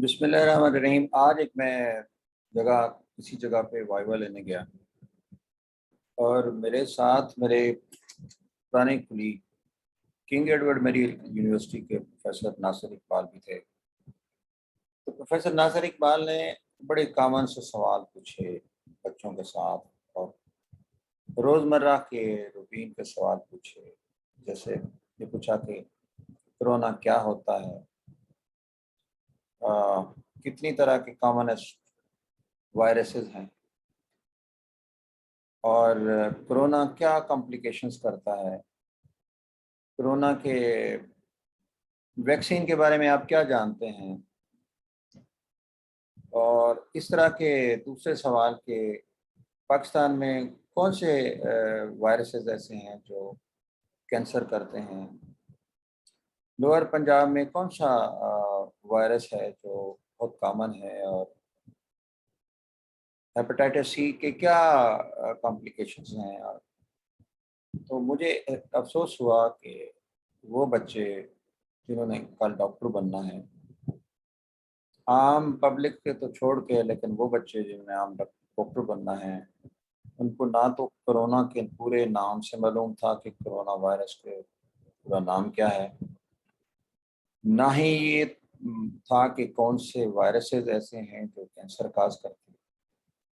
बिस्मिल्लाहिर्रहमानिर्रहीम। आज मैं किसी जगह पे वाइवा लेने गया और मेरे साथ मेरे पुराने कुलीग किंग एडवर्ड मेरी यूनिवर्सिटी के प्रोफेसर नासिर इकबाल भी थे। तो प्रोफेसर नासिर इकबाल ने बड़े कॉमन से सवाल पूछे बच्चों के साथ, और रोज़मर्रा के रूटीन के सवाल पूछे। जैसे ये पूछा कि कोरोना क्या होता है, कितनी तरह के कॉमनेस्ट वायरसेस हैं, और कोरोना क्या कॉम्प्लिकेशंस करता है, कोरोना के वैक्सीन के बारे में आप क्या जानते हैं, और इस तरह के दूसरे सवाल के पाकिस्तान में कौन से वायरसेस ऐसे हैं जो कैंसर करते हैं, लोअर पंजाब में कौन सा वायरस है जो बहुत कॉमन है, और हेपेटाइटिस सी के क्या कॉम्प्लिकेशंस हैं। तो मुझे अफसोस हुआ कि वो बच्चे जिन्होंने कल डॉक्टर बनना है, आम पब्लिक के तो छोड़ के, लेकिन वो बच्चे जिन्हें आम डॉक्टर बनना है, उनको ना तो कोरोना के पूरे नाम से मालूम था कि कोरोना वायरस के पूरा नाम क्या है, ना ही ये था कि कौन से वायरसेस ऐसे हैं जो कैंसर काज करते हैं,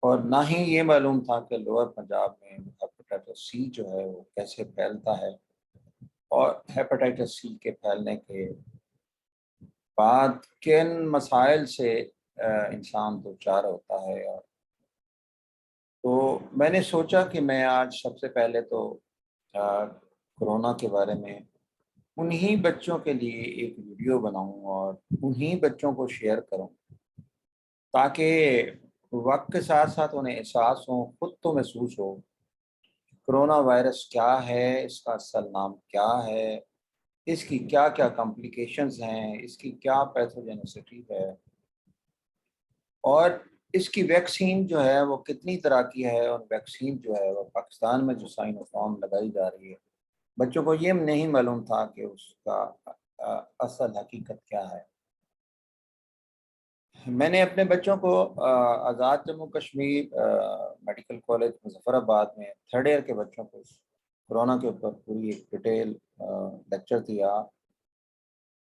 और ना ही ये मालूम था कि लोअर पंजाब में हेपेटाइटिस सी जो है वो कैसे फैलता है, और हेपेटाइटिस सी के फैलने के बाद किन मसाइल से इंसान दो चार होता है। और तो मैंने सोचा कि मैं आज सबसे पहले तो कोरोना के बारे में उन्हीं बच्चों के लिए एक वीडियो बनाऊं और उन्हीं बच्चों को शेयर करूं, ताकि वक्त के साथ साथ उन्हें एहसास हो, खुद तो महसूस हो कोरोना वायरस क्या है, इसका असल नाम क्या है, इसकी क्या क्या कॉम्प्लिकेशंस हैं, इसकी क्या पैथोजेनिसिटी है, और इसकी वैक्सीन जो है वो कितनी तरह की है, और वैक्सीन जो है वो पाकिस्तान में जो साइनोफार्म लगाई जा रही है, बच्चों को ये नहीं मालूम था कि उसका असल हकीकत क्या है। मैंने अपने बच्चों को आज़ाद जम्मू कश्मीर मेडिकल कॉलेज मुजफ्फराबाद में थर्ड ईयर के बच्चों को कोरोना के ऊपर पूरी एक डिटेल लेक्चर दिया,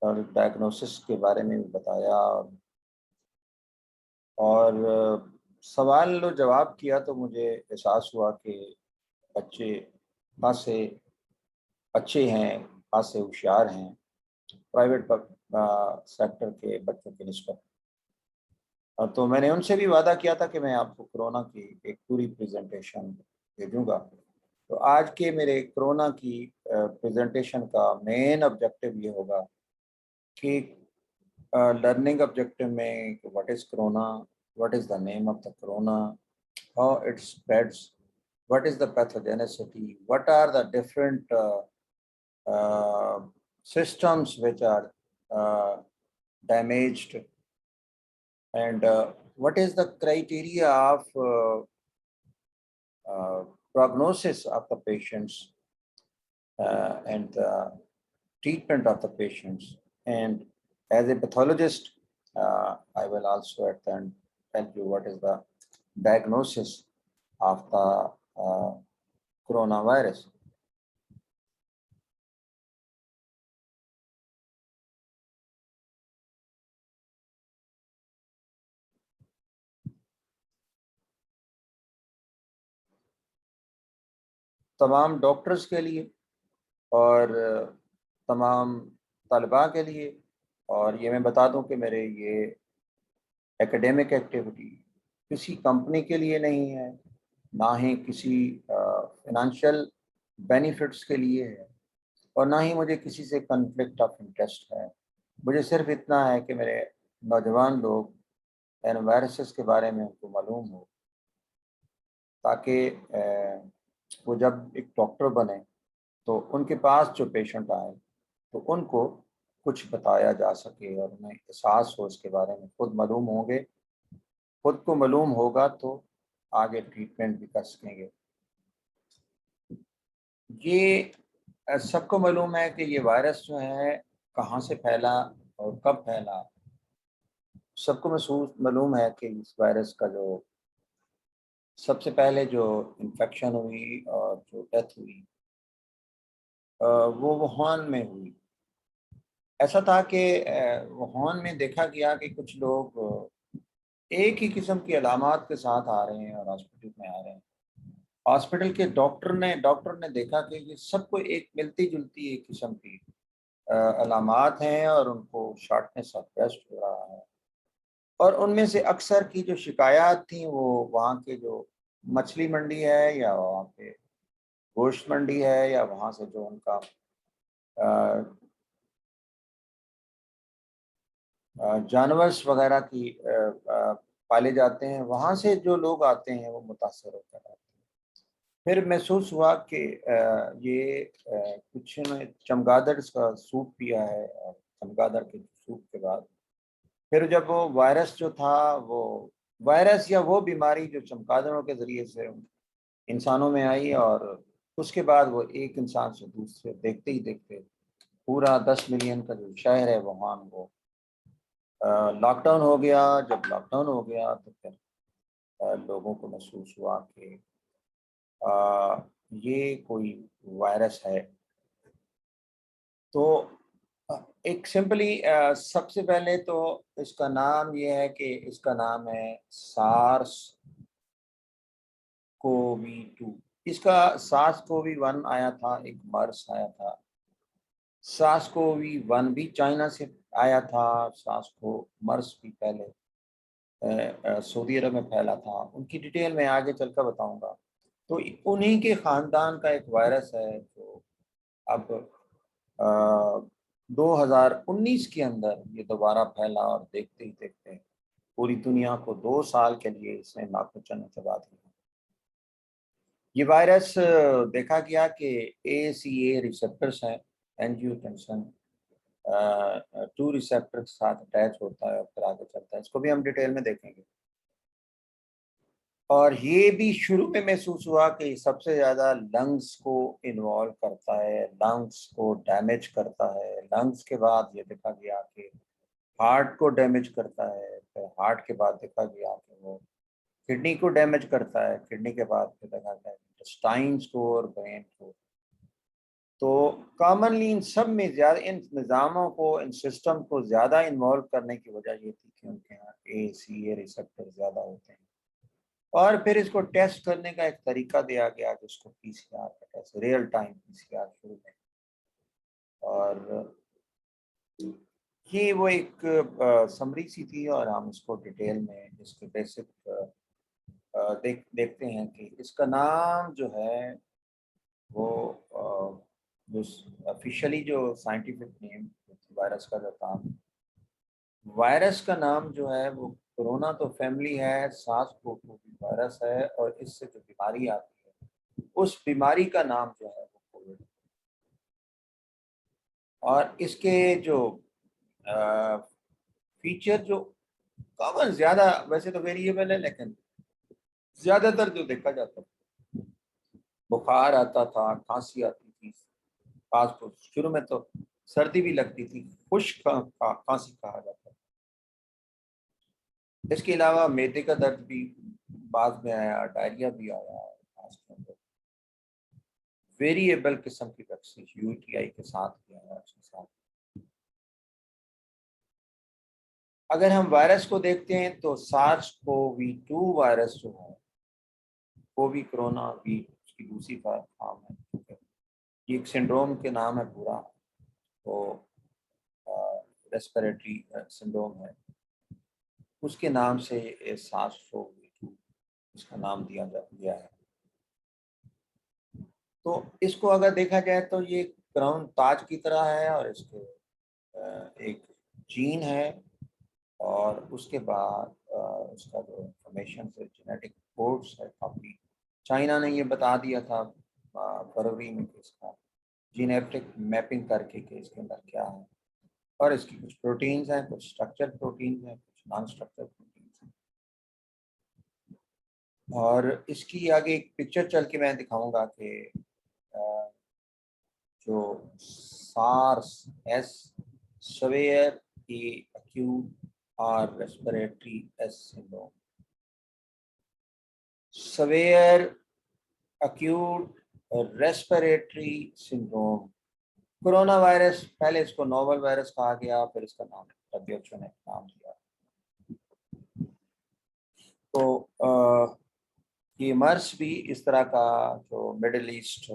और डायग्नोसिस के बारे में भी बताया, और सवाल और जवाब किया। तो मुझे एहसास हुआ कि बच्चे खासे अच्छे हैं, खासे होशियार हैं प्राइवेट सेक्टर के बच्चों के निस्बत। तो मैंने उनसे भी वादा किया था कि मैं आपको कोरोना की एक पूरी प्रेजेंटेशन भेजूंगा। तो आज के मेरे कोरोना की प्रेजेंटेशन का मेन ऑब्जेक्टिव ये होगा कि लर्निंग ऑब्जेक्टिव में what is corona, what is the name of the corona, how it spreads, what is the pathogenicity, what are the different uh, systems which are uh, damaged, and what is the criteria of uh, prognosis of the patients, and the treatment of the patients. And as a pathologist, I will also at the end tell you what is the diagnosis of the coronavirus. तमाम doctors के लिए और तमाम तलबा के लिए, और ये मैं बता दूं कि मेरे ये एकेडमिक एक्टिविटी किसी कंपनी के लिए नहीं है, ना ही किसी फिनंशियल बेनिफिट्स के लिए है, और ना ही मुझे किसी से कन्फ्लिक्ट ऑफ इंटरेस्ट है। मुझे सिर्फ इतना है कि मेरे नौजवान लोग इन वायरसेस के बारे में उनको मालूम हो, ताकि वो जब एक डॉक्टर बने तो उनके पास जो पेशेंट आए तो उनको कुछ बताया जा सके, और उन्हें एहसास हो इसके बारे में, खुद मालूम होंगे, खुद को मालूम होगा तो आगे ट्रीटमेंट भी कर सकेंगे। ये सबको मालूम है कि ये वायरस जो है कहाँ से फैला और कब फैला, सबको महसूस मालूम है कि इस वायरस का जो सबसे पहले जो इन्फेक्शन हुई और जो डेथ हुई वो वुहान में हुई। ऐसा था कि वुहान में देखा गया कि कुछ लोग एक ही किस्म की अलामात के साथ आ रहे हैं और हॉस्पिटल में आ रहे हैं। हॉस्पिटल के डॉक्टर ने देखा कि ये सबको एक मिलती जुलती एक किस्म की अलामात हैं और उनको शॉर्टनेस ऑफ ब्रेस्ट हो रहा है। और उनमें से अक्सर की जो शिकायत थी वो वहाँ के जो मछली मंडी है या वहाँ पे गोश्त मंडी है या वहाँ से जो उनका जानवर्स वगैरह की पाले जाते हैं, वहाँ से जो लोग आते हैं वो मुतासर होकर आते हैं। फिर महसूस हुआ कि ये कुछ ने चमगादड़ का सूप पिया है और चमगादड़ के सूप के बाद फिर जब वो वायरस जो था वो वायरस या वो बीमारी जो चमगादड़ों के ज़रिए से इंसानों में आई और उसके बाद वो एक इंसान से दूसरे देखते ही देखते पूरा 10 मिलियन का जो शहर है वुहान वो लॉकडाउन हो गया। जब लॉकडाउन हो गया तो फिर लोगों को महसूस हुआ कि ये कोई वायरस है। तो एक सिंपली सबसे पहले तो इसका नाम ये है कि इसका नाम है सार्स कोवी 2। इसका सार्स कोवी 1 आया था, एक मर्स आया था। सार्स कोवी 1 भी चाइना से आया था। सार्स को मर्स भी पहले सऊदी अरब में फैला था। उनकी डिटेल मैं आगे चलकर बताऊंगा। तो उन्हीं के ख़ानदान का एक वायरस है जो अब 2019 के अंदर ये दोबारा फैला और देखते ही देखते पूरी दुनिया को 2 साल के लिए इसने नाकुचन चबा दिया। ये वायरस देखा गया कि ACE रिसेप्टर्स हैं, एंजियोटेंसिन 2 रिसेप्टर के साथ अटैच होता है और फिर आगे चलता है। इसको भी हम डिटेल में देखेंगे। और ये भी शुरू में महसूस हुआ कि सबसे ज़्यादा लंग्स को इन्वॉल्व करता है, लंग्स को डैमेज करता है। लंग्स के बाद ये देखा गया कि हार्ट को डैमेज करता है। फिर हार्ट के बाद देखा गया कि वो किडनी को डैमेज करता है। किडनी के बाद फिर देखा गया इंटेस्टाइन्स को और ब्रेन को। तो कॉमनली इन सब में ज़्यादा इन निज़ामों को, इन सिस्टम को ज़्यादा इन्वॉल्व करने की वजह ये थी कि उनके यहाँ ACE रिसेप्टर ज़्यादा होते हैं। और फिर इसको टेस्ट करने का एक तरीका दिया गया जिसको PCR का टेस्ट, रियल टाइम PCR शुरू में। और ये वो एक समरी सी थी और हम इसको डिटेल में इसके बेसिक देखते हैं कि इसका नाम जो है वो जो ऑफिशियली जो साइंटिफिक नेम वायरस का जो नाम, वायरस का नाम जो है वो कोरोना तो फैमिली है, सार्स कोव वायरस है और इससे जो बीमारी आती है उस बीमारी का नाम जो है वो कोविड। और इसके जो फीचर जो कॉमन ज़्यादा वैसे तो वेरिएबल है लेकिन ज़्यादातर जो देखा जाता है बुखार आता था, खांसी आती थी, पास शुरू में तो सर्दी भी लगती थी, खुश्क खांसी कहा जाता था। इसके अलावा मैदे का दर्द भी बाद में आया, डायरिया भी आया। के अंदर वेरिएबल किस्म की वैक्सीन UTI के साथ भी आया उसके साथ। अगर हम वायरस को देखते हैं तो सार्स कोवी 2 वायरस जो है, कोवी कोरोना वी उसकी दूसरी फॉर्म है, ठीक है। ये एक सिंड्रोम के नाम है पूरा, तो रेस्पिरेटरी सिंड्रोम है, उसके नाम से सार्स कोवी 2 इसका नाम गया है। तो इसको अगर देखा जाए तो ये क्राउन ताज की तरह है और इसके एक जीन है और उसके बाद उसका जो इंफॉर्मेशन है जेनेटिक कोड्स है काफ़ी। चाइना ने ये बता दिया था फरवरी में कि इसका जीनेटिक मैपिंग करके कि इसके अंदर क्या है और इसकी कुछ प्रोटीन्स हैं, कुछ स्ट्रक्चर प्रोटीन्स हैं, कुछ नॉन स्ट्रक्चर प्रोटीन्स हैं। और इसकी आगे एक पिक्चर चल के मैं दिखाऊंगा कि जो SARS S severe E acute or respiratory S syndrome. Severe acute respiratory syndrome. Corona virus, पहले इसको नोवल वायरस कहा गया, फिर इसका नाम WHO ने नाम दिया। तो ये मर्स भी इस तरह का जो मिडिल ईस्ट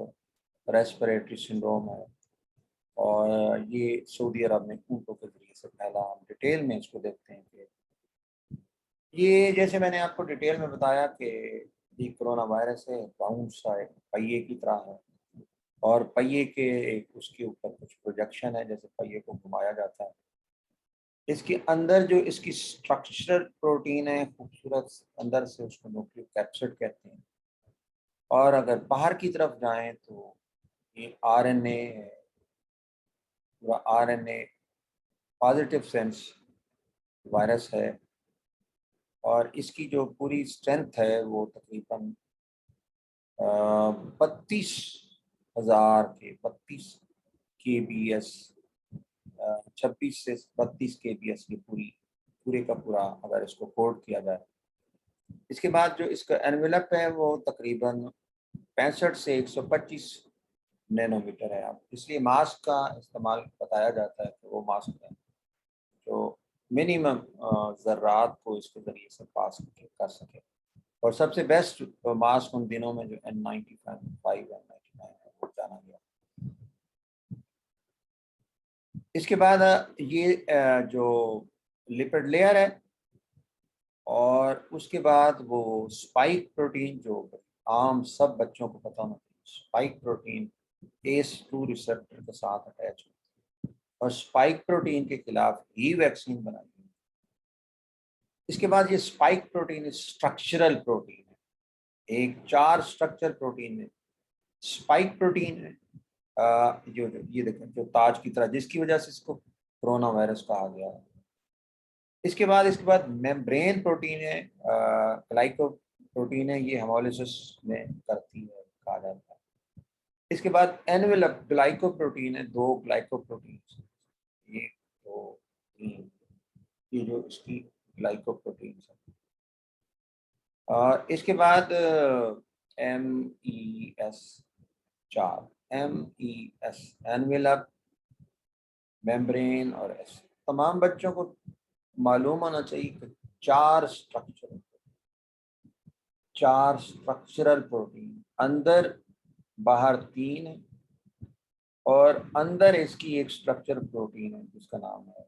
रेस्पिरेटरी सिंड्रोम है, और ये सऊदी अरब में ऊँटों के जरिए से फैला। हम डिटेल में इसको देखते हैं कि ये, जैसे मैंने आपको डिटेल में बताया कि ये कोरोना वायरस है, बाउंस सा है, पहिए की तरह है, और पहिए के उसके ऊपर कुछ प्रोजेक्शन है, जैसे पहिए को घुमाया जाता है। इसके अंदर जो इसकी स्ट्रक्चरल प्रोटीन है, खूबसूरत, अंदर से उसको न्यूक्लिक कैप्सिड कहते हैं। और अगर बाहर की तरफ जाएं तो ये आरएनए है, पूरा आरएनए पॉजिटिव सेंस वायरस है, और इसकी जो पूरी स्ट्रेंथ है वो तकरीबन 32 KBS, 26 से 32 KBS की पूरे का पूरा अगर इसको कोड किया जाए। इसके बाद जो इसका एनवेलप है वो तकरीबन 65 से 125 नैनोमीटर है। आप इसलिए मास्क का इस्तेमाल बताया जाता है कि वो मास्क है जो मिनिमम ज़र्रात को इसके ज़रिए से पास कर सके। और सबसे बेस्ट मास्क उन दिनों में जो N95 N99 है वो जाना गया। इसके बाद ये जो लिपिड लेयर है, और उसके बाद वो स्पाइक प्रोटीन, जो आम सब बच्चों को पता होना चाहिए, स्पाइक प्रोटीन ACE2 रिसेप्टर के साथ अटैच होती है, और स्पाइक प्रोटीन के खिलाफ ही वैक्सीन बनाई गई। इसके बाद ये स्पाइक प्रोटीन स्ट्रक्चरल प्रोटीन है, एक 4 स्ट्रक्चर प्रोटीन है। स्पाइक प्रोटीन है, जो ये देखें, जो ताज की तरह, जिसकी वजह से इसको कोरोना वायरस कहा गया है। इसके बाद मेम्ब्रेन प्रोटीन है, ग्लाइको प्रोटीन है, ये हेमोलिसिस में करती है, कहा जाता है। इसके बाद एनवेलप ग्लाइको प्रोटीन है, 2 ग्लाइको प्रोटीन, ये 2 3, ये जो इसकी ग्लाइको प्रोटीन है। और इसके बाद MES 4, MES एनवेलप, मेम्ब्रेन और एस। तमाम बच्चों को मालूम होना चाहिए कि 4 स्ट्रक्चरल प्रोटीन, अंदर बाहर 3 है, और अंदर इसकी एक स्ट्रक्चर प्रोटीन है जिसका नाम है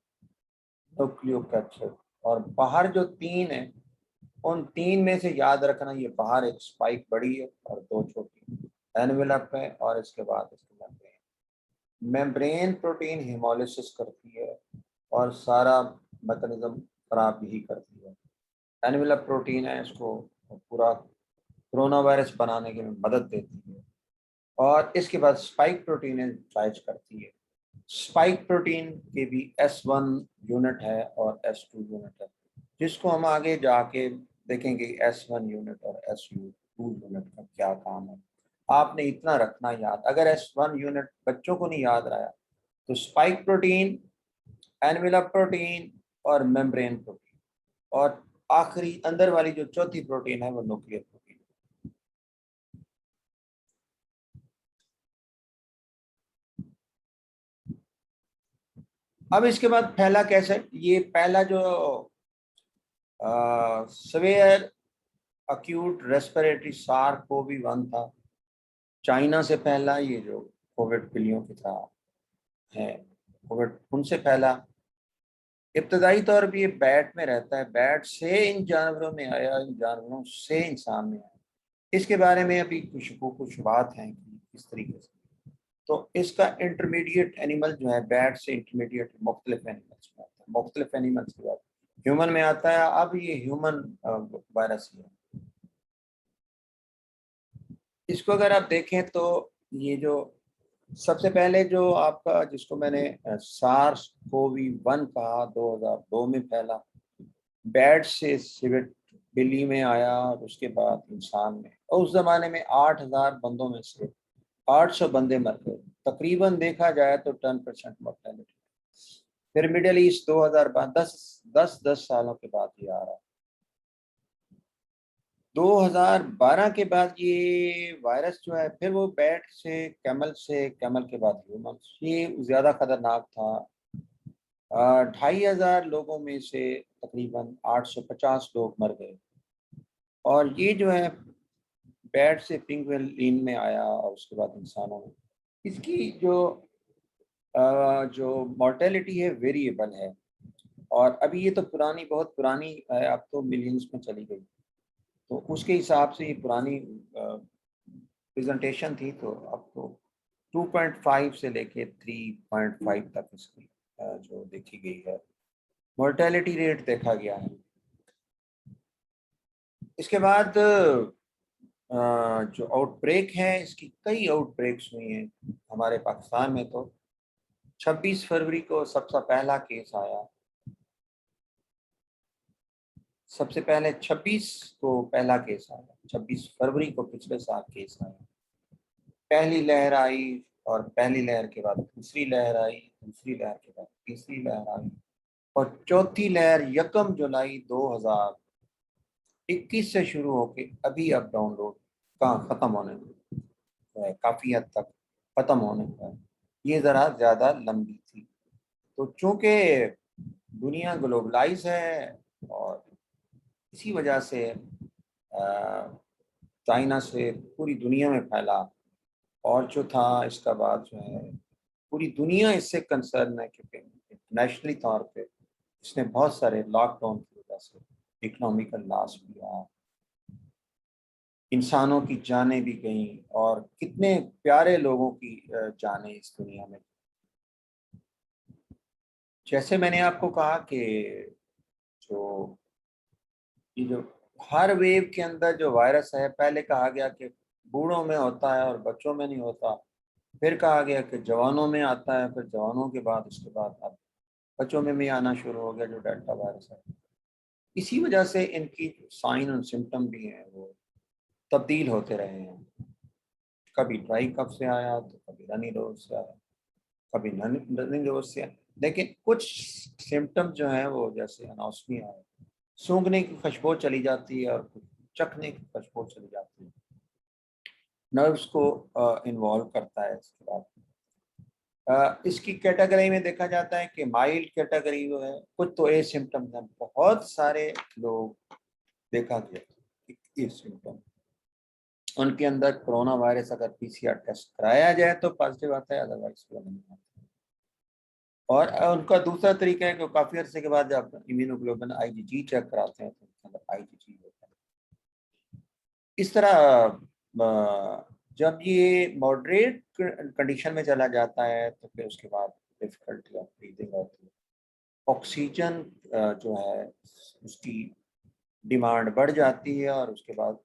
न्यूक्लियोकैप्सिड, और बाहर जो 3 है, उन 3 में से याद रखना, ये बाहर एक स्पाइक बड़ी है और 2 छोटी, एनवेलप है, और इसके बाद इसकी मेम्ब्रेन प्रोटीन हेमोलिसिस करती है और सारा मैकेनिज्म खराब ही करती है। एनवेलप प्रोटीन है, इसको पूरा कोरोना वायरस बनाने की मदद देती है। और इसके बाद स्पाइक प्रोटीन चार्ज करती है। स्पाइक प्रोटीन के भी S1 यूनिट है और S2 यूनिट है, जिसको हम आगे जाके देखेंगे S1 यूनिट और SU2 यूनिट का क्या काम है। आपने इतना रखना याद, अगर S1 यूनिट बच्चों को नहीं याद रहा तो स्पाइक प्रोटीन, एनवेलप प्रोटीन और मेम्ब्रेन प्रोटीन, और आखिरी अंदर वाली जो चौथी प्रोटीन है वो न्यूक्लियर प्रोटीन। अब इसके बाद फैला कैसे, ये पहला जो सवेयर अक्यूट रेस्पिरेटरी SARS-CoV-1 था, चाइना से फैला। ये जो कोविड बिल्लियों की तरह है, कोविड उनसे फैला। इब्तदाई तौर पर ये बैट में रहता है, बैट से इन जानवरों में आया, इन जानवरों से इंसान में आया। इसके बारे में अभी कुछ बात है कि किस तरीके से। तो इसका इंटरमीडिएट एनिमल जो है, बैट से इंटरमीडिएट मुख्तलिफ एनिमल्स में आता है, मुख्तलिफ एनिमल्स के बाद ह्यूमन में आता है। अब ये ह्यूमन वायरस है। इसको अगर आप देखें तो ये जो सबसे पहले जो आपका, जिसको मैंने SARS-CoV-1 कहा, 2002 में फैला, बैट से सिविट बिल्ली में आया, और उसके बाद इंसान में। और उस जमाने में 8000 बंदों में से 800 बंदे मर गए। तकरीबन देखा जाए तो 10% मोर्टेलिटी। फिर मिडिल ईस्ट 10 सालों के बाद ये आ रहा है। 2012 के बाद ये वायरस जो है, फिर वो बैट से कैमल के बाद ह्यूमन, ये ज़्यादा खतरनाक था। 2500 लोगों में से तकरीबन 850 लोग मर गए। और ये जो है बैट से पिंगुइन में आया और उसके बाद इंसानों में। इसकी जो मॉर्टेलिटी है वेरिएबल है। और अभी ये तो बहुत पुरानी है, अब तो मिलियंस में चली गई। तो उसके हिसाब से ये पुरानी प्रेजेंटेशन थी। तो अब तो 2.5 से लेके 3.5 तक इसकी जो देखी गई है मोर्टेलिटी रेट देखा गया है। इसके बाद जो आउटब्रेक है, इसकी कई आउटब्रेक्स हुई हैं हमारे पाकिस्तान में। तो 26 फरवरी को सबसे पहला केस आया। सबसे पहले 26 को पहला केस आया, 26 फरवरी को पिछले साल केस आया। पहली लहर आई और पहली लहर के बाद दूसरी लहर आई, दूसरी लहर के बाद तीसरी लहर आई और चौथी लहर 1 जुलाई 2021 से शुरू होके अभी अब डाउनलोड कहाँ ख़त्म होने को है, काफ़ी हद तक ख़त्म होने को है। ये ज़रा ज़्यादा लंबी थी। तो चूँकि दुनिया ग्लोबलाइज है और इसी वजह से चाइना से पूरी दुनिया में फैला। और जो था इसका बाद जो है पूरी दुनिया इससे कंसर्न है, क्योंकि इंटरनेशनली तौर पे इसने बहुत सारे लॉकडाउन की वजह से इकोनॉमिकल लॉस किया, इंसानों की जानें भी गई और कितने प्यारे लोगों की जानें इस दुनिया में। जैसे मैंने आपको कहा कि जो ये जो हर वेव के अंदर जो वायरस है, पहले कहा गया कि बूढ़ों में होता है और बच्चों में नहीं होता, फिर कहा गया कि जवानों में आता है, फिर जवानों के बाद उसके बाद अब बच्चों में भी आना शुरू हो गया जो डेल्टा वायरस है। इसी वजह से इनकी साइन और सिम्टम भी हैं वो तब्दील होते रहे हैं। कभी ड्राई कफ से आया तो कभी रनी नोज से आया, कभी रनी नोज से आया। लेकिन कुछ सिम्टम जो हैं वो जैसे अनोस्मी आए, सूंघने की खुशबू चली जाती है और कुछ चखने की खुशबू चली जाती है, नर्व्स को इन्वॉल्व करता है। इसके बाद इसकी कैटेगरी में देखा जाता है कि माइल्ड कैटेगरी जो है, कुछ तो ए सिम्टम्स हैं, बहुत सारे लोग देखा गया ये सिम्टम उनके अंदर कोरोना वायरस अगर पीसीआर टेस्ट कराया जाए तो पॉजिटिव आता है, अदरवाइज वो नहीं आता। और उनका दूसरा तरीका है कि काफ़ी अर्से के बाद जब इम्यूनोग्लोबिन आईजीजी चेक कराते हैं तो उनके अंदर आईजीजी होता है। इस तरह जब ये मॉडरेट कंडीशन में चला जाता है तो फिर उसके बाद डिफिकल्टी ऑफ ब्रीदिंग होती है, ऑक्सीजन जो है उसकी डिमांड बढ़ जाती है और उसके बाद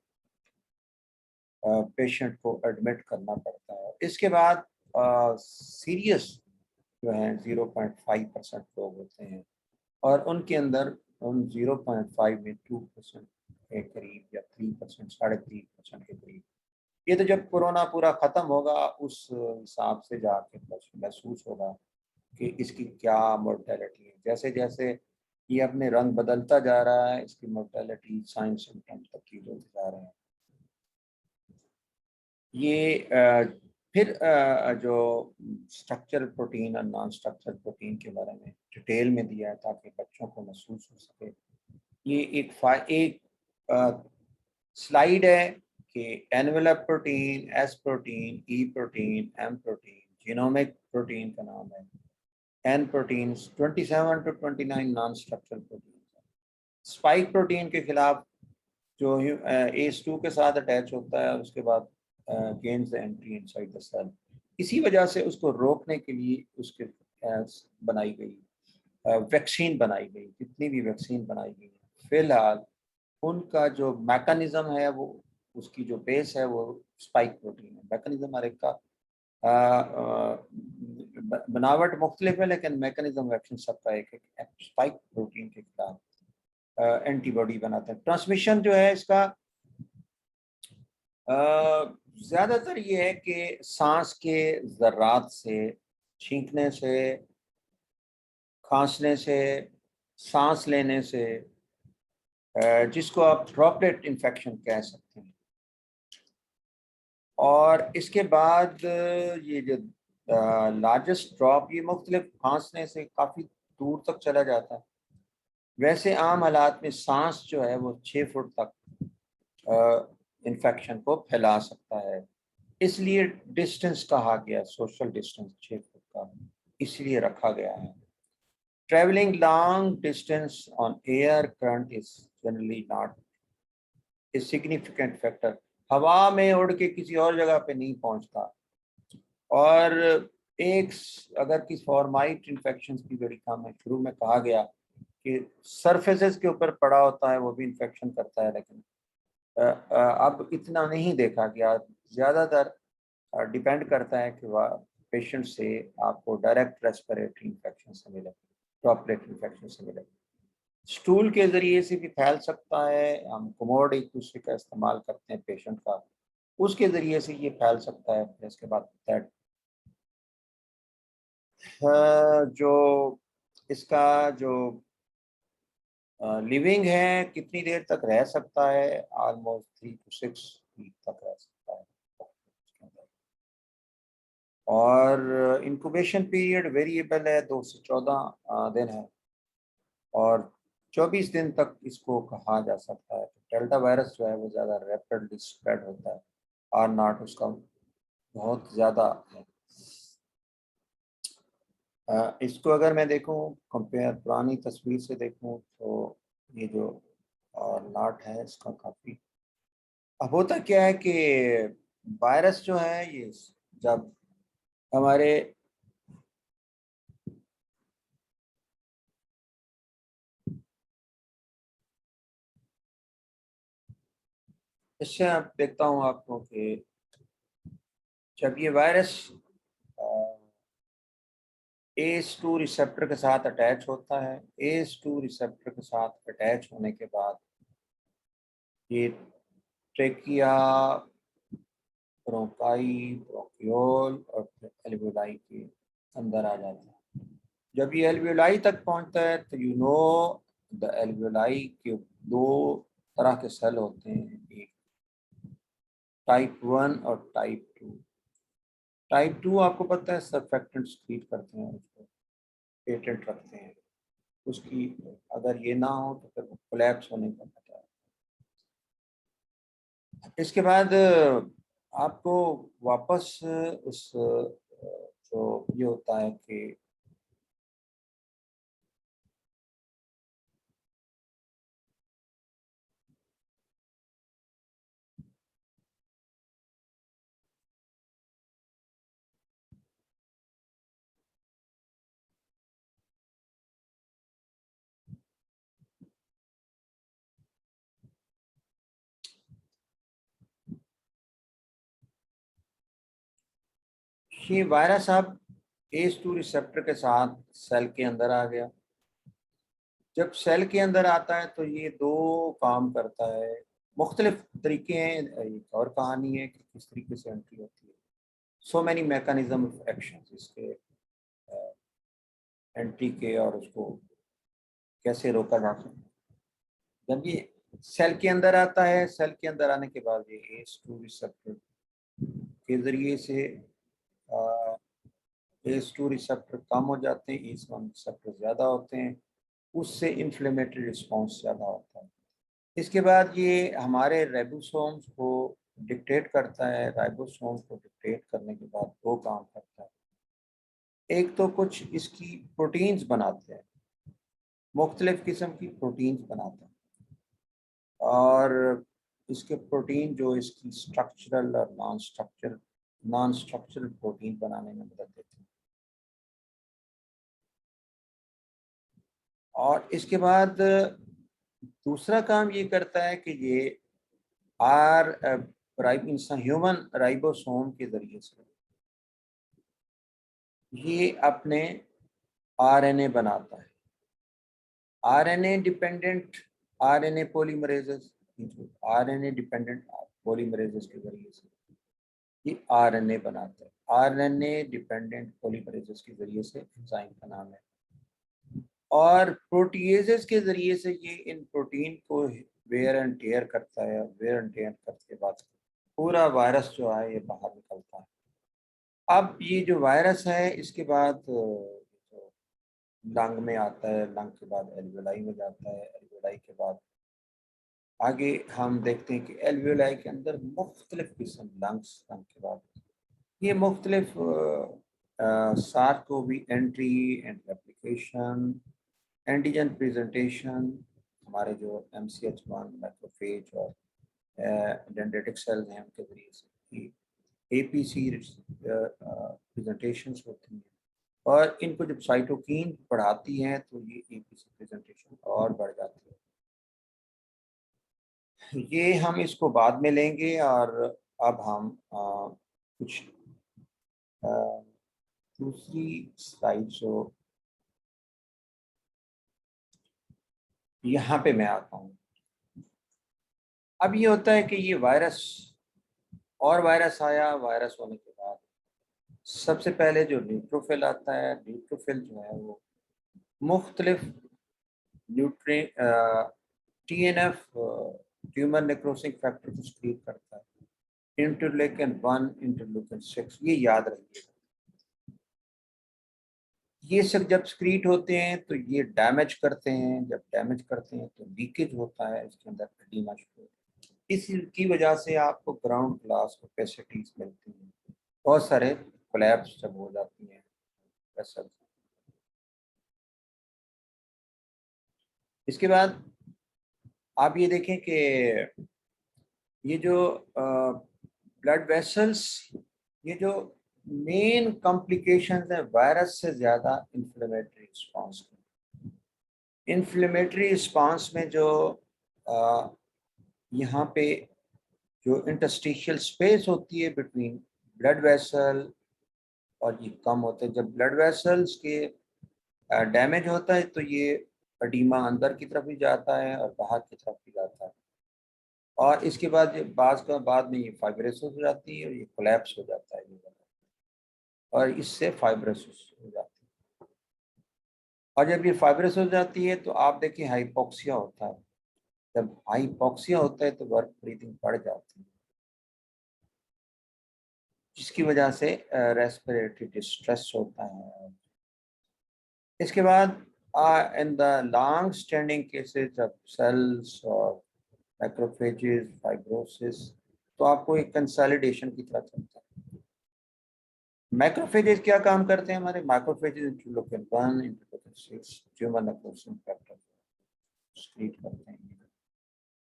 पेशेंट को एडमिट करना पड़ता है। इसके बाद सीरियस जो है 0.5% लोग होते हैं और उनके अंदर उन 0.5 में 2% के करीब या 3%, 3.5% के करीब। ये तो जब कोरोना पूरा ख़त्म होगा उस हिसाब से जाके महसूस होगा कि इसकी क्या मोर्टेलिटी है। जैसे जैसे ये अपने रंग बदलता जा रहा है, इसकी मोर्टेलिटी साइन सिम्टम तब्दील होते जा रहे हैं। ये फिर जो स्ट्रक्चरल प्रोटीन और नॉन स्ट्रक्चरल प्रोटीन के बारे में डिटेल में दिया है ताकि बच्चों को महसूस हो सके। ये एक स्लाइड है कि envelope protein, S protein, E protein, M protein, genomic protein का नाम है, N protein, 27 to 29 non structural protein. Spike protein के खिलाफ जो ACE2 के साथ अटैच होता है, उसके बाद gains the entry inside the cell. इसी वजह से उसको रोकने के लिए उसके बनाई गई वैक्सीन बनाई गई। जितनी भी वैक्सीन बनाई गई है फिलहाल उनका जो मैकेनिज्म है वो उसकी जो बेस है वो स्पाइक प्रोटीन है। मैकेनिज्म हर एक का बनावट मुख्तलिफ है लेकिन मैकेनिज्म वैक्सीन सबका एक है। स्पाइक प्रोटीन के खिलाफ एंटीबॉडी बनाते हैं। ट्रांसमिशन जो है इसका ज़्यादातर ये है कि सांस के ज़र्रात से, छींकने से, खांसने से, सांस लेने से, जिसको आप ड्रॉपलेट इन्फेक्शन कह सकते हैं। और इसके बाद ये जो लार्जेस्ट ड्रॉप, ये मुख्तलिफ खांसने से काफ़ी दूर तक चला जाता है। वैसे आम हालात में सांस जो है वो 6 फुट तक इन्फेक्शन को फैला सकता है। इसलिए डिस्टेंस कहा गया, सोशल डिस्टेंस 6 फुट का इसलिए रखा गया है। Travelling long distance on air current is generally not a significant factor. हवा में उड़ के किसी और जगह पे नहीं पहुंचता। और एक अगर किसी फॉर्माइट इन्फेक्शन की बड़ी कम है, शुरू में कहा गया कि सरफेसेस के ऊपर पड़ा होता है वो भी इन्फेक्शन करता है, लेकिन अब इतना नहीं देखा गया। ज़्यादातर डिपेंड करता है कि वह पेशेंट से आपको डायरेक्ट रेस्पिरेटरी इन्फेक्शन से मिले, ड्रॉपलेट इन्फेक्शन से मिले। स्टूल के ज़रिए से भी फैल सकता है। हम कोमोड एक दूसरे का इस्तेमाल करते हैं पेशेंट का, उसके ज़रिए से ये फैल सकता है। फिर इसके बाद जो इसका जो लिविंग है कितनी देर तक रह सकता है, ऑलमोस्ट 3 to 6 वीक तक रह सकता है। और इंक्यूबेशन पीरियड वेरिएबल है, 2 से 14 दिन है और 24 दिन तक इसको कहा जा सकता है। तो डेल्टा वायरस जो है वो ज़्यादा रैपिडली स्प्रेड होता है और नॉट उसका बहुत ज़्यादा है। इसको अगर मैं देखूं, कंपेयर पुरानी तस्वीर से देखूं, तो ये जो नॉट है इसका काफ़ी, अब होता क्या है कि वायरस जो है ये जब हमारे इससे आप देखता हूँ आपको कि जब ये वायरस ACE2 रिसेप्टर के साथ अटैच होता है, ACE2 रिसेप्टर के साथ अटैच होने के बाद ये ट्रेकिया, ब्रोंकाई, ब्रोंकियोल और फिर एल्वियोलाई के अंदर आ जाता है। जब ये एल्वियोलाई तक पहुंचता है तो यू नो द एल्वियोलाई के 2 तरह के सेल होते हैं, एक टाइप 1 और टाइप 2। टाइप 2 आपको पता है सर्फेक्टेंट स्क्रीट करते हैं, उसको पेटेंट रखते हैं, उसकी अगर ये ना हो तो फिर कोलैप्स होने का खतरा है। इसके बाद आपको वापस उस जो ये होता है कि ये वायरस अब ACE2 रिसेप्टर के साथ सेल के अंदर आ गया। जब सेल के अंदर आता है तो ये 2 काम करता है। मुख्तलिफ तरीके हैं, एक और कहानी है कि किस तरीके से एंट्री होती है। So many mechanism of action इसके एंट्री के, और उसको कैसे रोका जा सकता है। जब ये सेल के अंदर आता है, सेल के अंदर आने के बाद ये ACE2 रिसेप्टर के ज़रिए से ACE2 रिसेप्टर कम हो जाते हैं, ACE1 रिसेप्टर ज़्यादा होते हैं, उससे इन्फ्लेमेटरी रिस्पॉन्स ज़्यादा होता है। इसके बाद ये हमारे राइबोसोम्स को डिक्टेट करता है। राइबोसोम्स को डिक्टेट करने के बाद 2 काम करता है। एक तो कुछ इसकी प्रोटीन्स बनाते हैं, मुख्तलिफ किस्म की प्रोटीन्स बनाते हैं, और इसके प्रोटीन जो इसकी स्ट्रक्चरल और नॉन स्ट्रक्चरल प्रोटीन बनाने में मदद देते हैं। और इसके बाद दूसरा काम ये करता है कि ये आर ह्यूमन राइबोसोम के ज़रिए से ये अपने RNA बनाता है। RNA dependent RNA polymerases, RNA dependent polymerases के ज़रिए से ये RNA बनाता है। RNA डिपेंडेंट पॉलीमरेजेस के ज़रिए से एंजाइम का नाम है। और प्रोटीएजेस के ज़रिए से ये इन प्रोटीन को वेयर एंड टेयर करता है। वेयर एंड टेयर करने के बाद पूरा वायरस जो है ये बाहर निकलता है। अब ये जो वायरस है इसके बाद जो लंग में आता है, लंग के बाद एल्वेलाई में जाता है, एल्वेलाई के बाद आगे हम देखते हैं कि एल्वेलाई के अंदर मुख्तलिफ किस्म लंग के बाद ये मुख्तलिफ सार को भी entry and replication, antigen presentation, हमारे जो MCH1 मैक्रोफेज और डेंड्रिटिक सेल्स हैं उनके जरिए से APC प्रेजेंटेशंस होती हैं और इनको जब साइटोकिन बढ़ाती हैं तो ये APC प्रेजेंटेशन और बढ़ जाती है। ये हम इसको बाद में लेंगे और अब हम कुछ दूसरी स्लाइड जो यहाँ पे मैं आता हूँ। अब ये होता है कि ये वायरस और वायरस आया, वायरस होने के बाद सबसे पहले जो न्यूट्रोफिल आता है, न्यूट्रोफिल जो है वो मुख्तलिफ न्यूट्रि TNF ट्यूमर नेक्रोसिंग फैक्टर को स्क्रीन करता है, इंटरलेकिन 1, इंटरलेकिन 6, ये याद रखिएगा। ये सब जब स्क्रीट होते हैं तो ये डैमेज करते हैं, जब डैमेज करते हैं तो लीकेज होता है, इसके अंदर एडिमा शुरू होता है। इसकी वजह से आपको ग्राउंड क्लास कैपेसिटीज मिलती हैं, बहुत सारे कोलैप्स जब हो जाती हैं वेसल्स। इसके बाद आप ये देखें कि ये जो ब्लड वेसल्स, ये जो मेन कॉम्प्लिकेशंस है वायरस से ज़्यादा इन्फ्लेमेटरी रिस्पांस में। इन्फ्लेमेटरी रिस्पांस में जो यहाँ पे जो इंटरस्टिशियल स्पेस होती है बिटवीन ब्लड वेसल और ये कम होते हैं। जब ब्लड वेसल्स के डैमेज होता है तो ये एडिमा अंदर की तरफ भी जाता है और बाहर की तरफ भी जाता है और इसके बाद बाद में ये फाइब्रोसिस हो जाती है और ये कोलैप्स हो जाता है ये और इससे फाइब्रोसिस हो जाती है। और जब ये फाइब्रोसिस हो जाती है तो आप देखिए हाइपोक्सिया होता है। जब हाइपोक्सिया होता है तो वर्क ब्रीथिंग बढ़ जाती है, जिसकी वजह से रेस्पिरेटरी डिस्ट्रेस होता है। इसके बाद in the long standing cases of cells और मैक्रोफेजेस फाइब्रोसिस तो आपको एक कंसोलिडेशन की तरह चलता है। मैक्रोफेजेस क्या काम करते हैं? हमारे macrophages interleukin 1, interleukin 6 tumour necrosis factor secrete करते हैं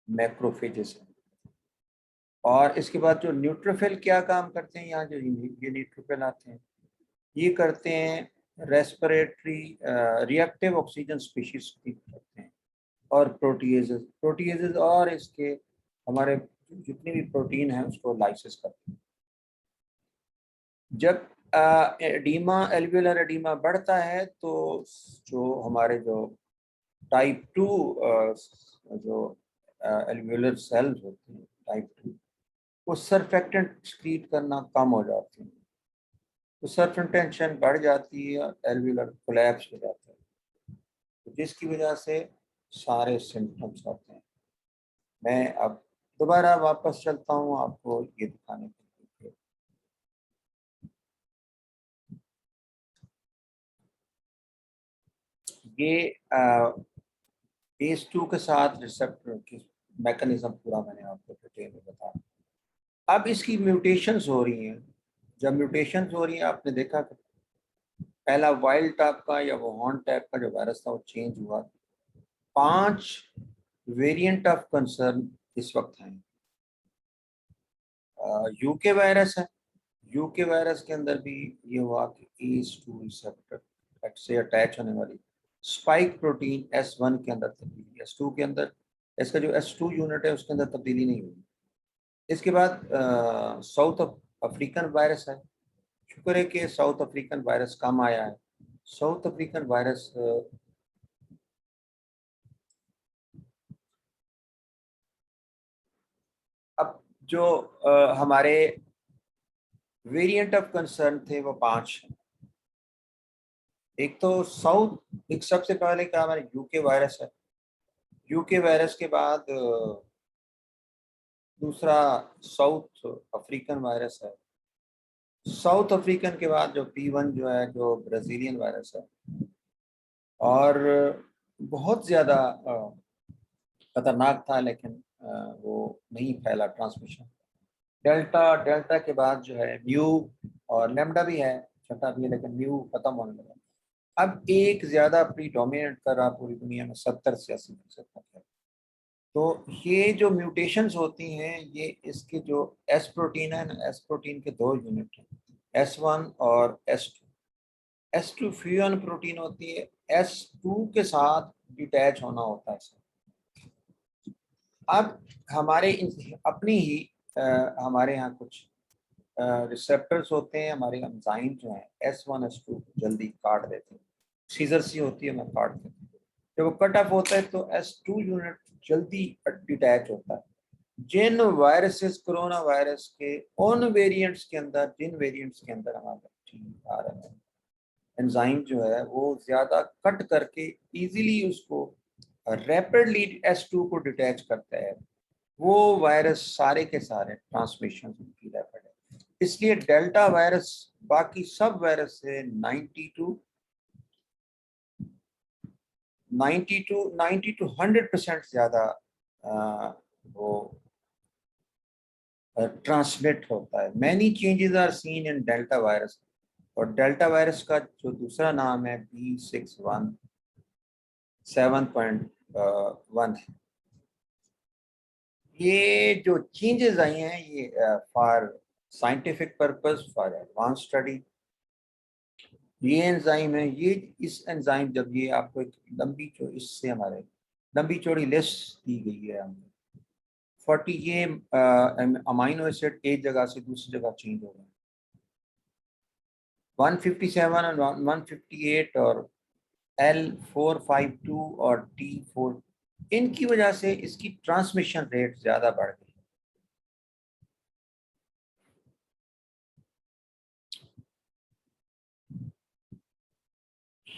मैक्रोफेजेस। और इसके बाद जो न्यूट्रोफिल क्या काम करते हैं, यहाँ जो ये न्यूट्रोफिल आते हैं ये करते हैं रेस्पिरेटरी रिएक्टिव ऑक्सीजन स्पीशीज करते हैं और प्रोटीएजेस और इसके हमारे जितने भी प्रोटीन हैं उसको लाइसिस करते हैं। जब एडीमा एल्वियोलर एडीमा बढ़ता है तो जो हमारे जो टाइप 2 जो एल्वियोलर सेल्स होते हैं टाइप 2 वो सरफेक्टेंट स्क्रीट करना कम हो जाते हैं, तो सरफेक्टेंशन बढ़ जाती है और एल्वियोलर कोलैप्स हो जाता है, तो जिसकी वजह से सारे सिम्टम्स आते हैं। मैं अब दोबारा वापस चलता हूँ आपको ये दिखाने के लिए। ये फेज 2 के साथ रिसेप्टर की मैकेनिज्म पूरा मैंने आपको डिटेल में बताया। अब इसकी म्यूटेशंस हो रही हैं। जब म्यूटेशंस हो रही हैं आपने देखा कि पहला वाइल्ड टाइप का या वो हॉर्न टाइप का जो वायरस था वो चेंज हुआ। 5 वेरिएंट ऑफ कंसर्न इस वक्त हैं। यूके वायरस है, यूके वायरस के अंदर भी ये हुआ कि ACE2 रिसेप्टर से अटैच होने वाली स्पाइक प्रोटीन S1 के अंदर तब्दीली, S2 के अंदर इसका जो S2 यूनिट है उसके अंदर तब्दीली नहीं हुई। इसके बाद साउथ अफ्रीकन वायरस है। शुक्र है कि साउथ अफ्रीकन वायरस कम आया है। साउथ अफ्रीकन वायरस अब जो हमारे वेरिएंट ऑफ कंसर्न थे वो 5 हैं। एक तो साउथ, एक सबसे पहले क्या हमारे यूके वायरस है। यूके वायरस के बाद दूसरा साउथ अफ्रीकन वायरस है। साउथ अफ्रीकन के बाद जो P1 जो है, जो ब्राजीलियन वायरस है, और बहुत ज़्यादा खतरनाक था, लेकिन वो नहीं फैला ट्रांसमिशन। डेल्टा, डेल्टा के बाद जो है म्यू, और लेमडा भी है, छठा भी है, लेकिन म्यू खत्म होने लगा। अब एक ज्यादा प्रीडोमिनेंट कर रहा पूरी दुनिया में, 70 से 80% तक है। तो ये जो म्यूटेशंस होती हैं, ये इसके जो एस प्रोटीन है ना, एस प्रोटीन के दो यूनिट हैं, S1 और S2। S2 फ्यूजन प्रोटीन होती है, S2 के साथ डिटैच होना होता है इसे। अब हमारे अपनी ही हमारे यहाँ कुछ रिसेप्टर्स होते हैं, हमारे एंजाइम जो हैं S1 S2 जल्दी काट देते हैं, सीजर सी होती है, मैं काट देते हैं। जब वो कट ऑफ होता है तो S2 यूनिट जल्दी डिटैच होता है। जिन वायरसेस, कोरोना वायरस के उन वेरिएंट्स के अंदर, जिन वेरिएंट्स के अंदर हमारा RNA एंजाइम जो है वो ज्यादा कट करके इजीली उसको रैपिडली S2 को डिटैच करता है, वो वायरस सारे के सारे ट्रांसमिशन उनकी रैपिड है। इसलिए डेल्टा वायरस बाकी सब वायरस से 90 टू 100% ज्यादा वो ट्रांसमिट होता है। Many changes are seen in delta virus. और डेल्टा वायरस का जो दूसरा नाम है B617.1 है। ये जो चेंजेस आई हैं, ये for scientific purpose, for advance study, ये एंजाइम है। ये इस एंजाइम, जब ये आपको एक लंबी इससे हमारे लंबी चौड़ी लिस्ट दी गई है हमने 40, ये अमाइनो एसिड एक जगह से दूसरी जगह चेंज हो गए, 157 और 158 और L452 और T4, इनकी वजह से इसकी ट्रांसमिशन रेट ज्यादा बढ़ गई।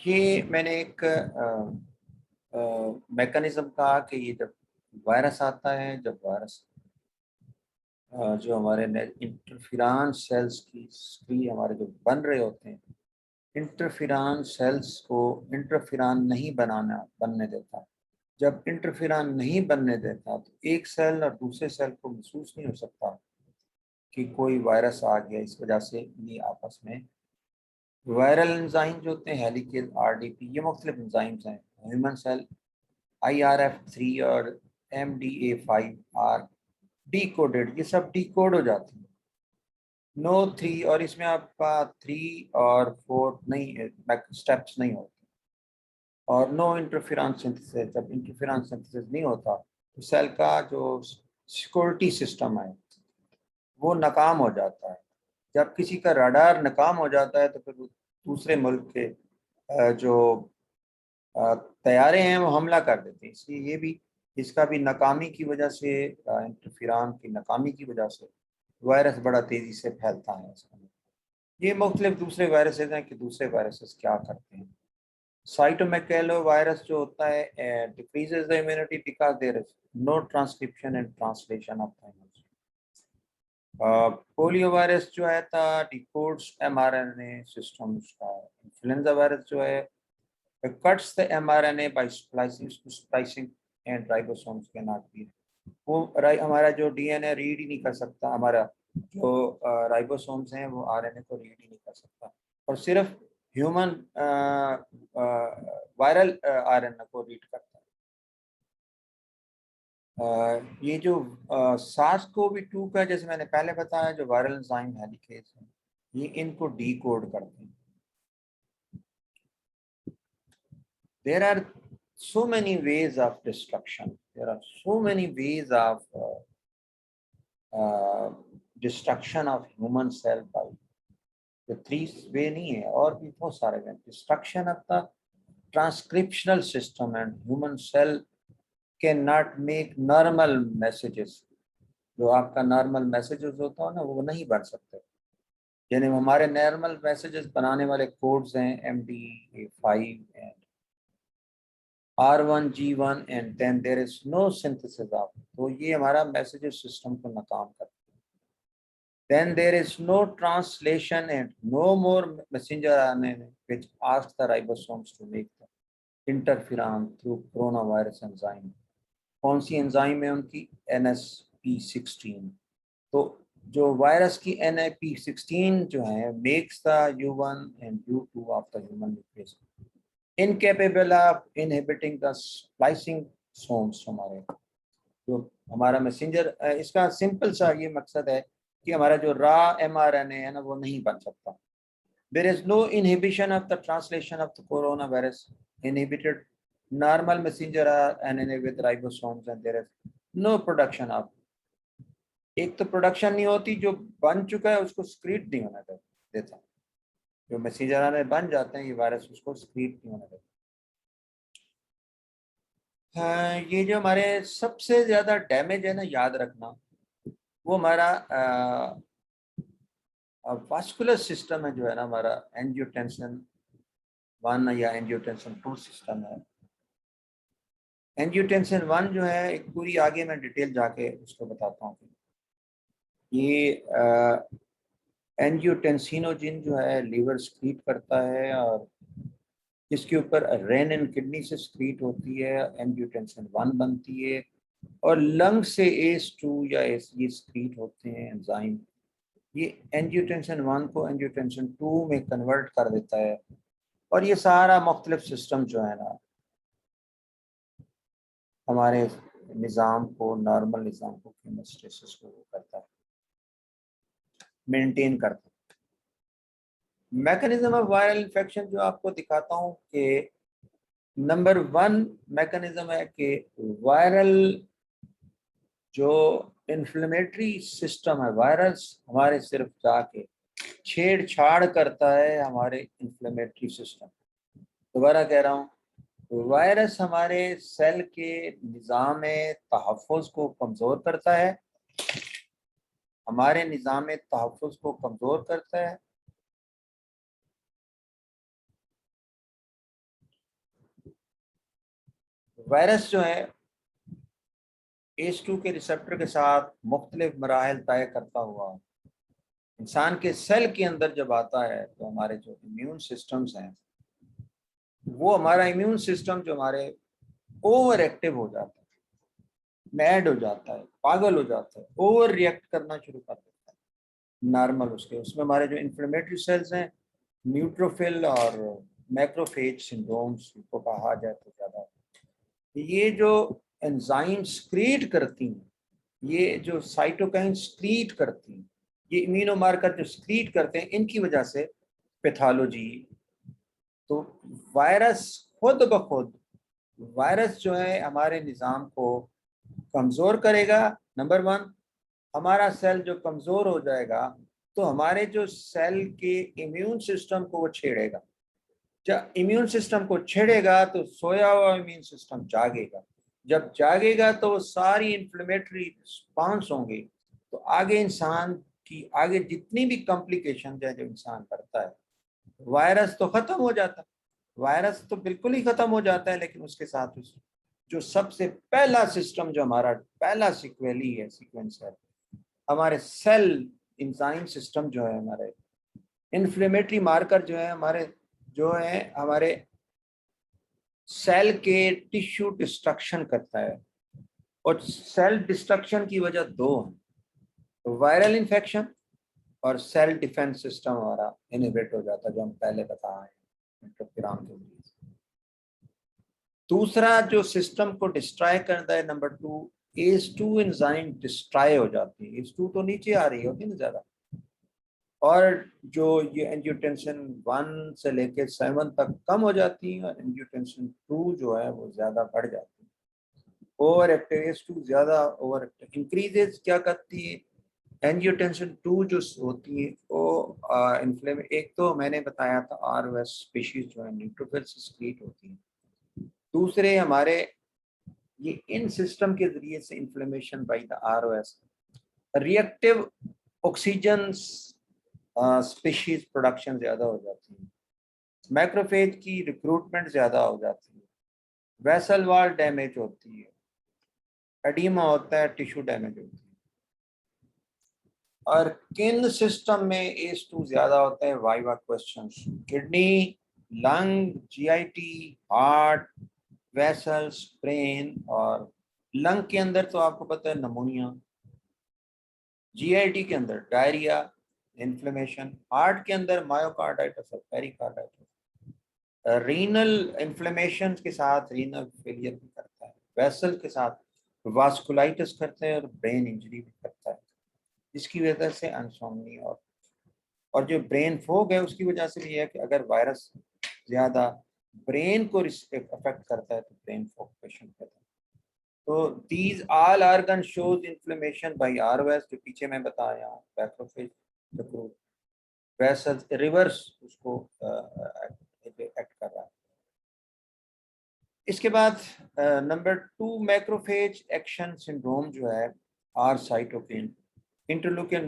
ये मैंने एक मैकेनिज्म कहा कि ये जब वायरस आता है, जब वायरस जो हमारे इंटरफिरान सेल्स की हमारे जो बन रहे होते हैं, इंटरफिरान सेल्स को इंटरफिरान नहीं बनने देता। जब इंटरफिरान नहीं बनने देता तो एक सेल और दूसरे सेल को महसूस नहीं हो सकता कि कोई वायरस आ गया। इस वजह से ये आपस में वायरल एंजाइम जो होते हैं, हेलिकेज, RDP, ये मुख्तलिफ एंजाइम्स हैं। ह्यूमन सेल IRF3 और MDA5 आर डी कोडेड, ये सब डी कोड हो जाती है। नो 3, और इसमें आपका 3 और 4 नहीं, स्टेप्स नहीं होते। और नो इंटरफेरेंस सिंथेसिस, जब इंटरफेरेंस सिंथेसिस नहीं होता तो सेल का जो सिक्योरिटी सिस्टम है वो नाकाम हो जाता है। जब किसी का रडार नाकाम हो जाता है तो फिर दूसरे मुल्क के जो तैयारे हैं वो हमला कर देते हैं। इसलिए ये भी, इसका भी नाकामी की वजह से, इंटरफेरेंस की नाकामी की वजह से वायरस बड़ा तेजी से फैलता है। ये मुख्तलिफ दूसरे वायरसेस हैं कि दूसरे वायरसेस क्या करते हैं। साइटोमेगैलो वायरस जो होता है decreases the immunity because there is no transcription and translation of thymus. Polio virus जो है था डिकोड्स mRNA सिस्टम्स का। इन्फ्लुएंजा वायरस जो है cuts the mRNA by splicing and ribosomes के नॉट बी। वो हमारा जो DNA रीड ही नहीं कर सकता, हमारा जो राइबोसोम्स हैं वो RNA को रीड ही नहीं कर सकता, और सिर्फ ह्यूमन वायरल RNA को रीड करता है। ये जो SARS-CoV-2 का, जैसे मैंने पहले बताया, जो वायरल एंजाइम हेलिकेज है, ये इनको डी कोड करते हैं। There are so many ways of destruction. There are so many ways of destruction of human cell by the 3 वे नहीं है, और भी बहुत सारे हैं। Destruction of the transcriptional system and human cell can not make normal messages. जो आपका normal messages होता है ना, वो नहीं बन सकते। यानी हमारे नॉर्मल मैसेजेस बनाने वाले कोड्स हैं MD5 and R1G1 and then there is no synthesis of, तो ये हमारा मैसेजेस सिस्टम को नाकाम करता है। Then there is no translation and no more messenger RNA which asks the ribosomes to make the interferon through coronavirus enzyme. कौन सी enzyme है उनकी? NSP16। तो जो वायरस की NSP16 जो है makes the U1 and U2 of the human nucleus incapable of inhibiting the splicing somes। हमारे जो हमारा मैसेंजर, इसका सिंपल सा ये मकसद है कि हमारा जो रा mRNA है ना वो नहीं बन सकता। There is no inhibition of the translation of the coronavirus inhibited normal messenger RNA with ribosomes and there is no production of, एक तो प्रोडक्शन नहीं होती, जो बन चुका है उसको स्क्रीट नहीं होना देता। जो मैसेंजर आरएनए बन जाते हैं ये वायरस उसको स्क्रीट नहीं होना देता। हाँ, ये जो हमारे सबसे ज्यादा डैमेज है ना, याद रखना, वो हमारा वास्कुलर सिस्टम है जो है ना, हमारा एंजियोटेंसिन 1 या एंजियोटेंसिन 2 सिस्टम है। एंजियोटेंसिन 1 जो है एक पूरी आगे मैं डिटेल जाके उसको बताता हूँ। ये एंजियोटेंसिनोजिन जो है लीवर स्क्रीट करता है और इसके ऊपर रेनिन किडनी से स्क्रीट होती है, एंजियोटेंसिन 1 बनती है और लंग से ACE2 या ये स्क्रीट होते हैं एंजाइम। ये एंजियोटेंसिन 1 को एंजियोटेंसिन 2 में कन्वर्ट कर देता है और ये सारा मुख्तलिफ सिस्टम जो है ना हमारे निज़ाम को, नॉर्मल निज़ाम को, कीमोस्टेसिस को करता है, मेंटेन करता है। मैकेनिज्म ऑफ वायरल इन्फेक्शन जो आपको दिखाता हूँ कि नंबर 1 मैकेनिज्म है कि वायरल जो इन्फ्लेमेटरी सिस्टम है, वायरस हमारे सिर्फ जाके छेड़छाड़ करता है हमारे इन्फ्लेमेटरी सिस्टम। दोबारा कह रहा हूँ, वायरस हमारे सेल के निज़ाम तहफ़्फ़ुज़ को कमज़ोर करता है, हमारे निज़ाम तहफ़्फ़ुज़ को कमज़ोर करता है। वायरस जो है ACE2 के रिसेप्टर के साथ मुख्तलिफ मराहल तय करता हुआ इंसान के सेल के अंदर जब आता है तो हमारे जो इम्यून सिस्टम्स हैं, वो हमारा इम्यून सिस्टम जो हमारे ओवर एक्टिव हो जाता है, मैड हो जाता है, पागल हो जाता है, ओवर रिएक्ट करना शुरू कर देता है नॉर्मल उसमें हमारे जो इन्फ्लेमेटरी सेल्स हैं, न्यूट्रोफिल और मैक्रोफेज सिंड्रोम्स को कहा जाए तो ज़्यादा, ये जो एंजाइम स्क्रीट करती हैं, ये जो साइटोकाइन स्क्रीट करती हैं, ये इम्यूनो मार्कर जो स्क्रीट करते हैं, इनकी वजह से पैथोलॉजी। तो वायरस खुद ब खुद, वायरस जो है हमारे निज़ाम को कमज़ोर करेगा। नंबर 1, हमारा सेल जो कमज़ोर हो जाएगा तो हमारे जो सेल के इम्यून सिस्टम को वो छेड़ेगा। जब इम्यून सिस्टम को छेड़ेगा तो सोया हुआ इम्यून सिस्टम जागेगा, जब जागेगा तो वो सारी इन्फ्लेमेटरी रिस्पॉन्स होंगे, तो आगे इंसान की आगे जितनी भी कॉम्प्लिकेशन है जो इंसान करता है, वायरस तो ख़त्म हो जाता है, वायरस तो बिल्कुल ही ख़त्म हो जाता है, लेकिन उसके साथ जो सबसे पहला सिस्टम जो हमारा पहला सीक्वेंस है, हमारे सेल इंजाइम सिस्टम जो है, हमारे इन्फ्लेमेटरी मार्कर जो है, हमारे सेल के टिश्यू डिस्ट्रक्शन करता है। और सेल डिस्ट्रक्शन की वजह 2 है, वायरल इन्फेक्शन और सेल डिफेंस सिस्टम हमारा इनहिबिट हो जाता है, जो हम पहले बता रहे हैं इंटरफेरॉन के जरिए। दूसरा जो सिस्टम को डिस्ट्रॉय करता है, नंबर 2, ACE2 एंजाइम डिस्ट्रॉय हो जाती है। ACE2 तो नीचे आ रही होती है ना ज़्यादा, और जो ये एंजियोटेंसिन 1 से लेके 7 तक कम हो जाती है और एंजियोटेंसिन 2 जो है वो ज़्यादा बढ़ जाती है। ओवर एक्टिव ACE2 ज़्यादा ओवर एक्टिव इंक्रीजेज क्या करती है, एंजियोटेंसिन 2 जो होती है वो एक तो मैंने बताया था ROS स्पीशीज जो है न्यूट्रोफिल से स्क्रीट होती है, दूसरे हमारे ये इन सिस्टम के जरिए से inflammation by the ROS reactive oxygen species production ज़्यादा हो जाती है, मैक्रोफेज की रिक्रूटमेंट ज़्यादा हो जाती है, वेसल वॉल डैमेज होती है, एडीमा होता है, टिश्यू डैमेज होती है। और किन सिस्टम में ACE2 ज़्यादा होता है? Viva question. Kidney, lung, GIT, heart, vessels, brain. और लंग के अंदर तो आपको पता है नमोनिया, GIT के अंदर डायरिया, इन्फ्लेमेशन, हार्ट के अंदर मायोकार्डाइटिस और पेरिकार्डाइटिस। रीनल इन्फ्लेमेशन के साथ रीनल फेलियर भी करता है, वेसल के साथ वास्कुलाइटिस करते हैं और ब्रेन इंजरी भी करता है, जिसकी वजह से अनसोमनी और जो ब्रेन फोग है उसकी वजह से भी है कि अगर वायरस ज़्यादा ब्रेन को अफेक्ट करता है तो ब्रेन फोग पेशेंट होता है। तो these all organ shows inflammation by ROS, जो पीछे मैं बताया, बैक्रोफेज वेसल्स रिवर्स उसको एक्ट कर रहा है। इसके बाद नंबर 2 मैक्रोफेज एक्शन सिंड्रोम जो है, आर साइटोकिन, इंटरलूकिन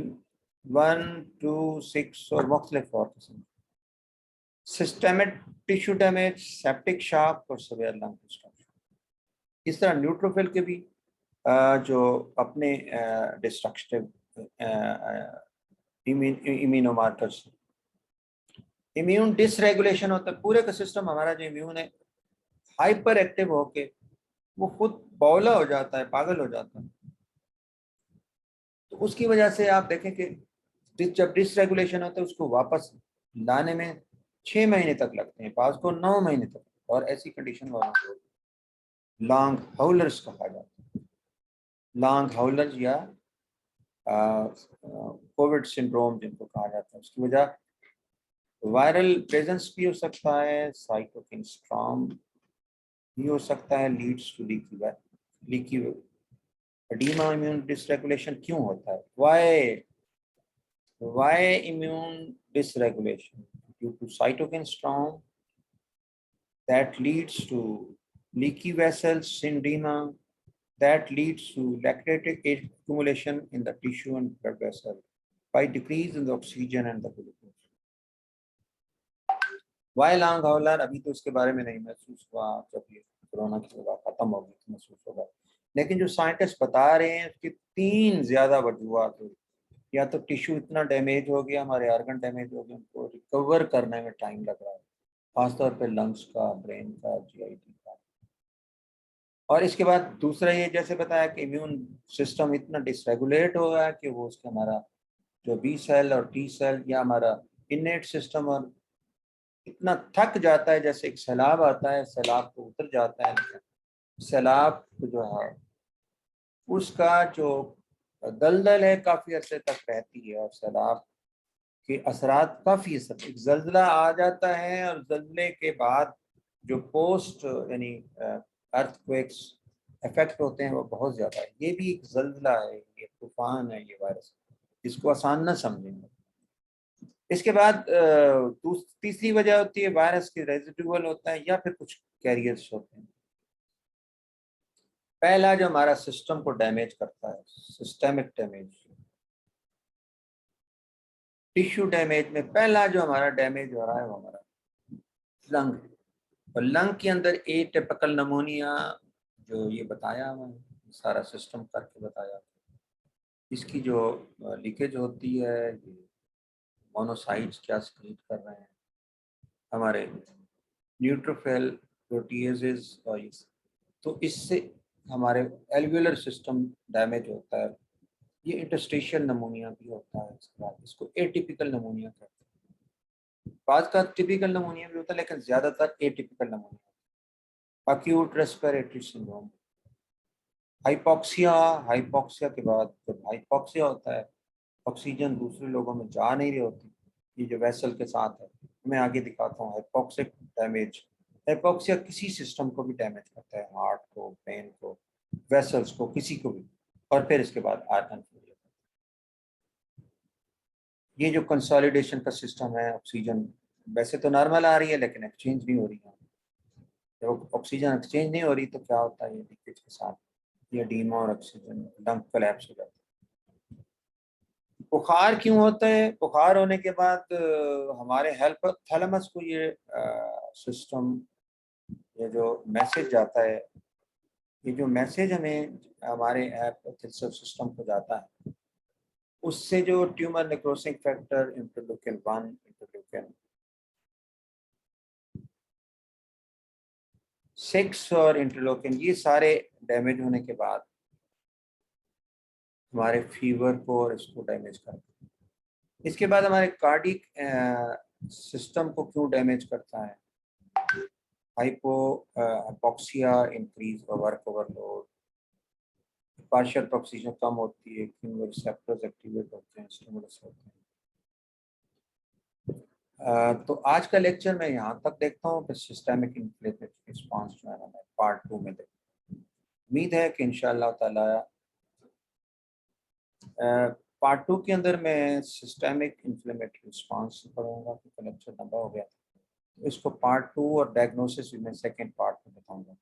1, 2, 6 और मुख्तलिफ और किस्म, systemic tissue damage, septic shock और सीवियर लंग डिस्ट्रक्शन। इस तरह न्यूट्रोफिल के भी जो अपने डिस्ट्रक्टिव इम्यूनोमार्कर्स, इम्यून डिसरेगुलेशन होता है, पूरे का सिस्टम हमारा जो इम्यून है हाइपर एक्टिव होके वो खुद बौला हो जाता है, पागल हो जाता है। तो उसकी वजह से आप देखें कि जब डिसरेगुलेशन होता है उसको वापस लाने में 6 महीने तक लगते हैं, पास को 9 महीने तक, और ऐसी कंडीशन वालों को लॉन्ग हाउलर्स कहा जाता है। लॉन्ग हाउलर्स या कोविड सिंड्रोम जिनको कहा जाता है, उसकी वजह वायरल प्रेजेंस भी हो सकता है, साइटोकिन स्ट्रॉम भी हो सकता है, leads to leaky oedema. Immune dysregulation क्यों होता है? Why immune dysregulation? Due to cytokine storm that leads to leaky vessels syndrome, that leads to lactate accumulation in the tissue and blood vessel by decrease in the oxygen and the glucose. Why long howler अभी तो इसके बारे में नहीं महसूस हुआ, जब ये कोरोना की वजह खत्म होगी तो महसूस होगा, लेकिन जो साइंटिस्ट बता रहे हैं उसकी 3 ज्यादा वजूहत हुई। या तो टिश्यू इतना डैमेज हो गया, हमारे ऑर्गन डैमेज हो गए, उनको रिकवर करने में टाइम लग रहा है, खासतौर पे लंग्स का, ब्रेन का, GIT का। और इसके बाद दूसरा ये जैसे बताया कि इम्यून सिस्टम इतना डिसरेगुलेट हो गया कि वो उसके हमारा जो B सेल और T सेल या हमारा इनेट सिस्टम और इतना थक जाता है, जैसे एक सैलाब आता है, सैलाब को उतर जाता है, सैलाब जो है उसका जो दलदल है काफ़ी अरसे तक रहती है, और सैलाब के असरात काफ़ी असर, एक जल्जला आ जाता है और जल्जले के बाद जो पोस्ट यानी अर्थक्वेक्स इफेक्ट होते हैं वो बहुत ज़्यादा है। ये भी एक जल्जला है, ये तूफान है, ये वायरस, इसको आसान ना समझेंगे। इसके बाद तीसरी वजह होती है वायरस के रेजिडुअल होता है या फिर कुछ कैरियर्स होते हैं। पहला जो हमारा सिस्टम को डैमेज करता है, सिस्टेमिक डैमेज, टिश्यू डैमेज में पहला जो हमारा डैमेज हो रहा है वो हमारा लंग, और लंग के अंदर एटिपिकल नमोनिया, जो ये बताया मैंने, सारा सिस्टम करके बताया, इसकी जो लीकेज होती है, ये मोनोसाइट्स क्या सिक्रीट कर रहे हैं, हमारे न्यूट्रोफिल, प्रोटीएजेस, और तो इससे हमारे एल्वेलर सिस्टम डैमेज होता है। ये इंटरस्टिशियल नमोनिया भी होता है। इसके बाद इसको एटिपिकल नमोनिया कहते हैं। बाद का टिपिकल नमोनिया भी होता है, लेकिन ज़्यादातर atypical pneumonia. Acute respiratory syndrome, hypoxia के बाद जब हाइपोक्सिया होता है, ऑक्सीजन दूसरे लोगों में जा नहीं रही होती, ये जो वेसल के साथ है, मैं आगे दिखाता हूँ। हाइपोक्सिक डैमेज, हाइपोक्सिया किसी सिस्टम को भी डैमेज करता है, हार्ट को, ब्रेन को, वेसल्स को, किसी को भी, और फिर इसके बाद आर्गन फेलियर। ये जो कंसोलिडेशन का सिस्टम है, ऑक्सीजन वैसे तो नॉर्मल आ रही है लेकिन एक्सचेंज नहीं हो रही है। जब ऑक्सीजन एक्सचेंज नहीं हो रही तो क्या होता है, ये लीकेज के साथ ये एडीमा और ऑक्सीजन लंग कोलैप्स हो जाता है। बुखार क्यों होता है? बुखार होने के बाद हमारे हेल्प थैलेमस को ये सिस्टम, ये जो मैसेज जाता है, ये जो मैसेज हमें हमारे एपिथेलियल सिस्टम को जाता है, उससे जो ट्यूमर नेक्रोसिंग फैक्टर, इंटरल्यूकिन 1, इंटरल्यूकिन 6 और इंटरल्यूकिन, ये सारे डैमेज होने के बाद हमारे फीवर को और इसको डैमेज करते हैं। इसके बाद हमारे कार्डिक सिस्टम को क्यों डैमेज करता है? Hypoxia, increase work overload, partial oxygen कम होती है, कीमो रिसेप्टर्स एक्टिवेट होते हैं, स्टिमुलस होते हैं। तो आज का लेक्चर मैं यहाँ तक देखता हूँ, फिर सिस्टेमिक इन्फ्लेमेटरी रिस्पांस जो है ना, मैं पार्ट 2 में देखता हूँ। उम्मीद है कि इंशाअल्लाह ताला पार्ट 2 के अंदर मैं सिस्टेमिक इन्फ्लेमेटरी रिस्पांस पढ़ूंगा, क्योंकि लेक्चर लंबा हो गया। इसको पार्ट 2 और डायग्नोसिस भी मैं सेकेंड पार्ट में बताऊंगा।